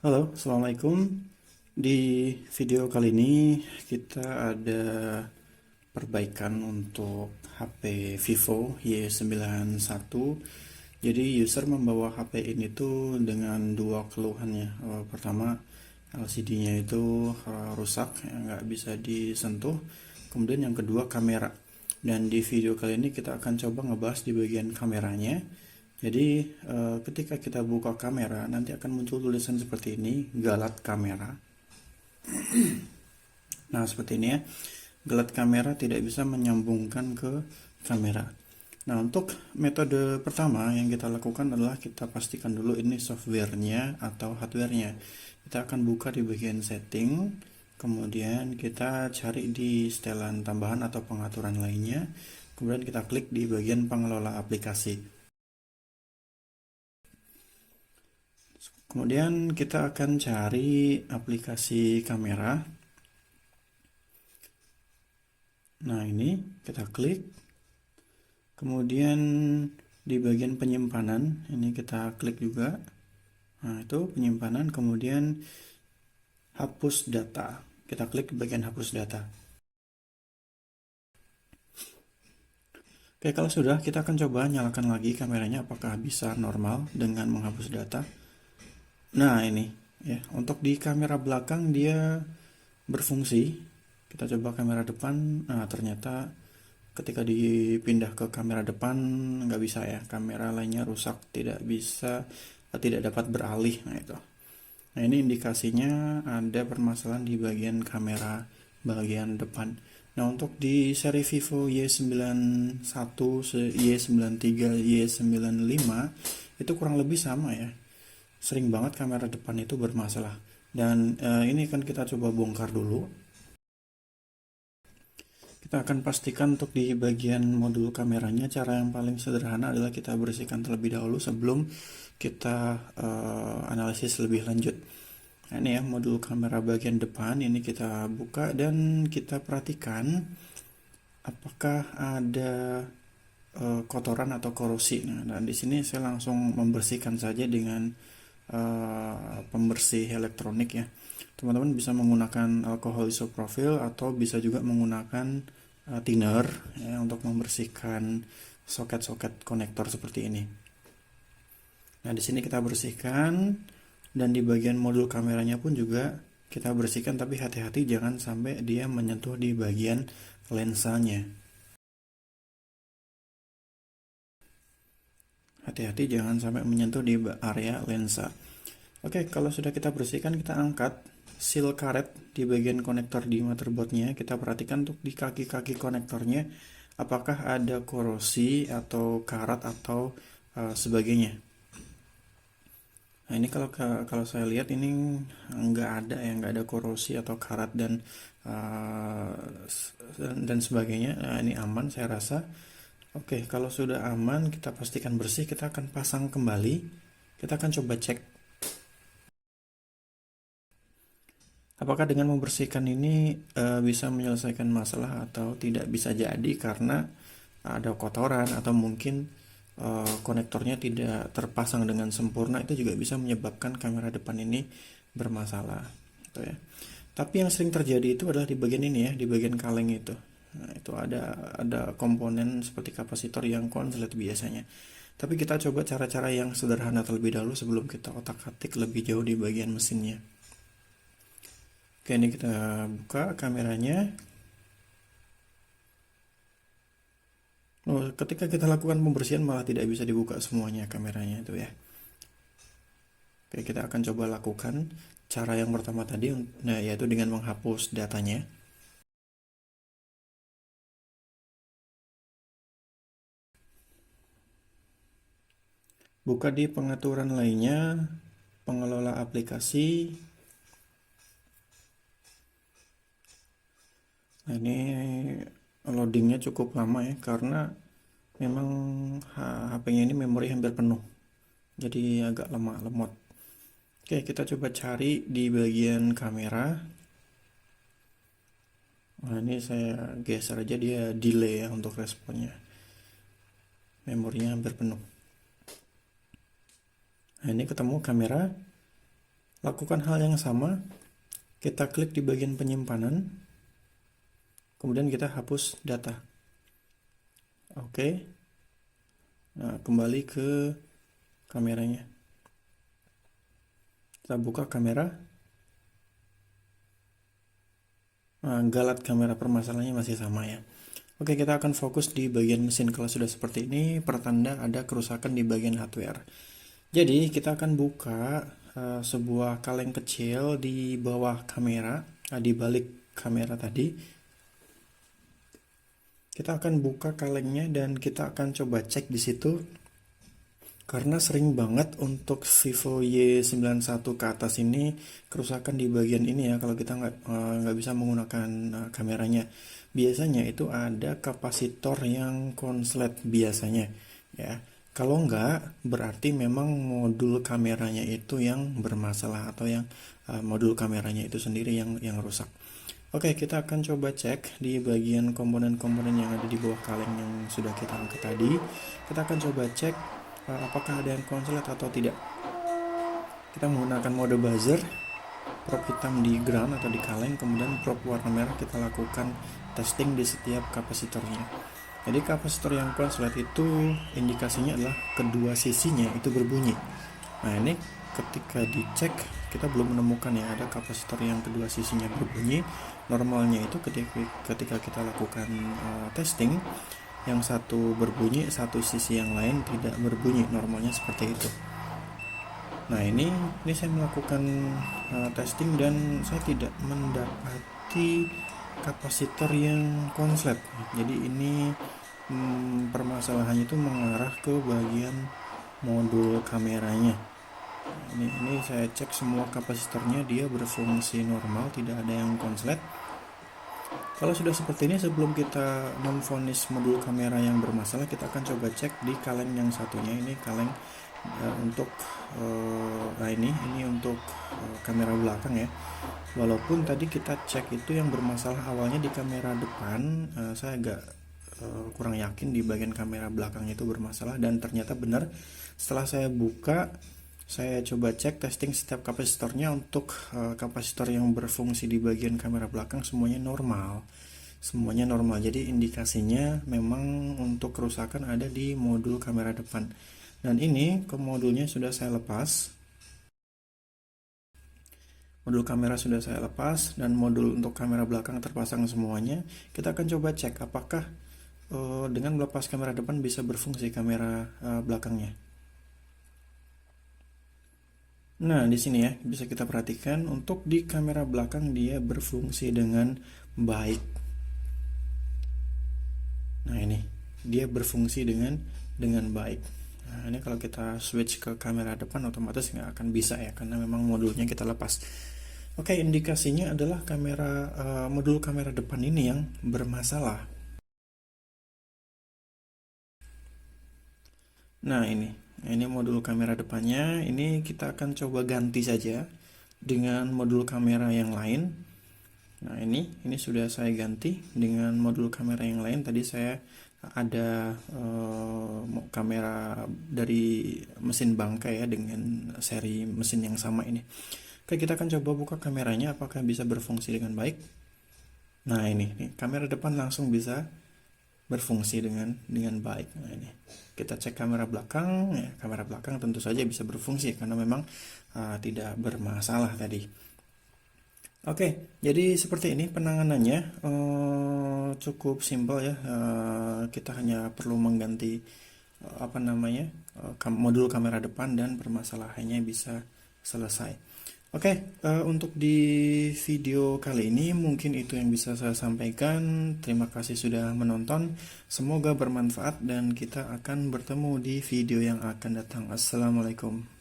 Halo, Assalamualaikum. Di video kali ini kita ada perbaikan untuk HP Vivo Y91. Jadi user membawa HP ini tuh dengan dua keluhannya. Pertama, LCD-nya itu rusak, nggak bisa disentuh. Kemudian yang kedua, kamera. Dan di video kali ini kita akan coba ngebahas di bagian kameranya. Jadi ketika kita buka kamera nanti akan muncul tulisan seperti ini, galat kamera. Nah, seperti ini ya. Galat kamera tidak bisa menyambungkan ke kamera. Nah, untuk metode pertama yang kita lakukan adalah kita pastikan dulu ini softwarenya atau hardwarenya. Kita akan buka di bagian setting, kemudian kita cari di setelan tambahan atau pengaturan lainnya, kemudian kita klik di bagian pengelola aplikasi. Kemudian kita akan cari aplikasi kamera. Nah, ini kita klik. Kemudian di bagian penyimpanan, ini kita klik juga. Nah, itu penyimpanan, kemudian hapus data. Kita klik di bagian hapus data. Oke, kalau sudah, kita akan coba nyalakan lagi kameranya apakah bisa normal dengan menghapus data. Nah, ini ya, untuk di kamera belakang dia berfungsi. Kita coba kamera depan. Nah, ternyata ketika dipindah ke kamera depan nggak bisa ya, kamera lainnya rusak, tidak bisa, tidak dapat beralih. Nah, itu. Nah, ini indikasinya ada permasalahan di bagian kamera bagian depan. Nah, untuk di seri Vivo Y91, Y93, Y95 itu kurang lebih sama ya. Sering banget kamera depan itu bermasalah. Dan ini kan kita coba bongkar dulu. Kita akan pastikan untuk di bagian modul kameranya, cara yang paling sederhana adalah kita bersihkan terlebih dahulu sebelum kita analisis lebih lanjut. Nah, ini ya modul kamera bagian depan, ini kita buka dan kita perhatikan apakah ada kotoran atau korosi. Nah, dan di sini saya langsung membersihkan saja dengan pembersih elektronik ya. Teman-teman bisa menggunakan alkohol isopropyl atau bisa juga menggunakan thinner ya, untuk membersihkan soket-soket konektor seperti ini. Nah, di sini kita bersihkan dan di bagian modul kameranya pun juga kita bersihkan, tapi hati-hati jangan sampai dia menyentuh di bagian lensanya. Hati-hati jangan sampai menyentuh di area lensa. Oke, kalau sudah kita bersihkan, kita angkat seal karet di bagian konektor di motherboardnya. Kita perhatikan untuk di kaki-kaki konektornya apakah ada korosi atau karat atau sebagainya. Nah, ini kalau saya lihat ini nggak ada ya, nggak ada korosi atau karat uh, dan sebagainya. Nah, ini aman saya rasa. Oke, kalau sudah aman kita pastikan bersih, kita akan pasang kembali. Kita akan coba cek apakah dengan membersihkan ini bisa menyelesaikan masalah atau tidak. Bisa jadi karena ada kotoran atau mungkin konektornya tidak terpasang dengan sempurna, itu juga bisa menyebabkan kamera depan ini bermasalah gitu ya. Tapi yang sering terjadi itu adalah di bagian ini ya, di bagian kaleng itu. Nah, itu ada komponen seperti kapasitor yang konslet biasanya. Tapi kita coba cara-cara yang sederhana terlebih dahulu sebelum kita otak-atik lebih jauh di bagian mesinnya. Oke, ini kita buka kameranya. Oh, ketika kita lakukan pembersihan malah tidak bisa dibuka semuanya kameranya itu ya. Oke, kita akan coba lakukan cara yang pertama tadi, nah, yaitu dengan menghapus datanya. Buka di pengaturan lainnya, pengelola aplikasi. Nah, ini loadingnya cukup lama ya, karena memang HP-nya ini memori hampir penuh. Jadi agak lemot. Oke, kita coba cari di bagian kamera. Nah, ini saya geser aja, dia delay ya untuk responnya. Memorinya hampir penuh. Nah, ini ketemu kamera. Lakukan hal yang sama, kita klik di bagian penyimpanan, kemudian kita hapus data. Oke. Nah, kembali ke kameranya. Kita buka kamera. Nah, galat kamera, permasalahannya masih sama ya. Oke, kita akan fokus di bagian mesin. Kalau sudah seperti ini, pertanda ada kerusakan di bagian hardware. Jadi, kita akan buka sebuah kaleng kecil di bawah kamera, di balik kamera tadi. Kita akan buka kalengnya dan kita akan coba cek di situ. Karena sering banget untuk Vivo Y91 ke atas ini kerusakan di bagian ini ya, kalau kita nggak bisa menggunakan kameranya. Biasanya itu ada kapasitor yang konslet biasanya ya. Kalau nggak, berarti memang modul kameranya itu yang bermasalah atau yang modul kameranya itu sendiri yang rusak. Oke, kita akan coba cek di bagian komponen-komponen yang ada di bawah kaleng yang sudah kita angkat tadi. Kita akan coba cek apakah ada yang konslet atau tidak. Kita menggunakan mode buzzer, prop hitam di ground atau di kaleng, kemudian prop warna merah kita lakukan testing di setiap kapasitornya. Jadi kapasitor yang konslet itu indikasinya adalah kedua sisinya itu berbunyi. Nah, ini ketika dicek kita belum menemukan ya ada kapasitor yang kedua sisinya berbunyi. Normalnya itu ketika kita lakukan testing, yang satu berbunyi, satu sisi yang lain tidak berbunyi, normalnya seperti itu. Nah, ini saya melakukan testing dan saya tidak mendapati kapasitor yang konslet. Jadi ini permasalahannya itu mengarah ke bagian modul kameranya. Ini saya cek semua kapasitornya, dia berfungsi normal, tidak ada yang konslet. Kalau sudah seperti ini, sebelum kita memvonis modul kamera yang bermasalah, kita akan coba cek di kaleng yang satunya. Ini kaleng untuk ini untuk kamera belakang ya. Walaupun tadi kita cek itu yang bermasalah awalnya di kamera depan, saya agak kurang yakin di bagian kamera belakang itu bermasalah, dan ternyata benar. Setelah saya buka, saya coba cek testing setiap kapasitornya. Untuk kapasitor yang berfungsi di bagian kamera belakang semuanya normal. Jadi indikasinya memang untuk kerusakan ada di modul kamera depan. Dan ini ke modulnya sudah saya lepas. Modul kamera sudah saya lepas dan modul untuk kamera belakang terpasang semuanya. Kita akan coba cek apakah dengan melepas kamera depan bisa berfungsi kamera belakangnya. Nah, di sini ya bisa kita perhatikan untuk di kamera belakang dia berfungsi dengan baik. Nah, ini dia berfungsi dengan baik. Nah, ini kalau kita switch ke kamera depan otomatis nggak akan bisa ya, karena memang modulnya kita lepas. Oke, indikasinya adalah modul kamera depan ini yang bermasalah. Nah, ini modul kamera depannya. Ini kita akan coba ganti saja dengan modul kamera yang lain. Nah, ini sudah saya ganti dengan modul kamera yang lain. Tadi saya ada kamera dari mesin bangkai ya dengan seri mesin yang sama ini. Oke, kita akan coba buka kameranya apakah bisa berfungsi dengan baik. Nah, ini kamera depan langsung bisa berfungsi dengan baik. Nah, ini kita cek kamera belakang ya, kamera belakang tentu saja bisa berfungsi karena memang tidak bermasalah tadi. Oke, jadi seperti ini penanganannya, cukup simpel ya. Kita hanya perlu mengganti modul kamera depan dan permasalahannya bisa selesai. Oke, untuk di video kali ini mungkin itu yang bisa saya sampaikan. Terima kasih sudah menonton. Semoga bermanfaat dan kita akan bertemu di video yang akan datang. Assalamualaikum.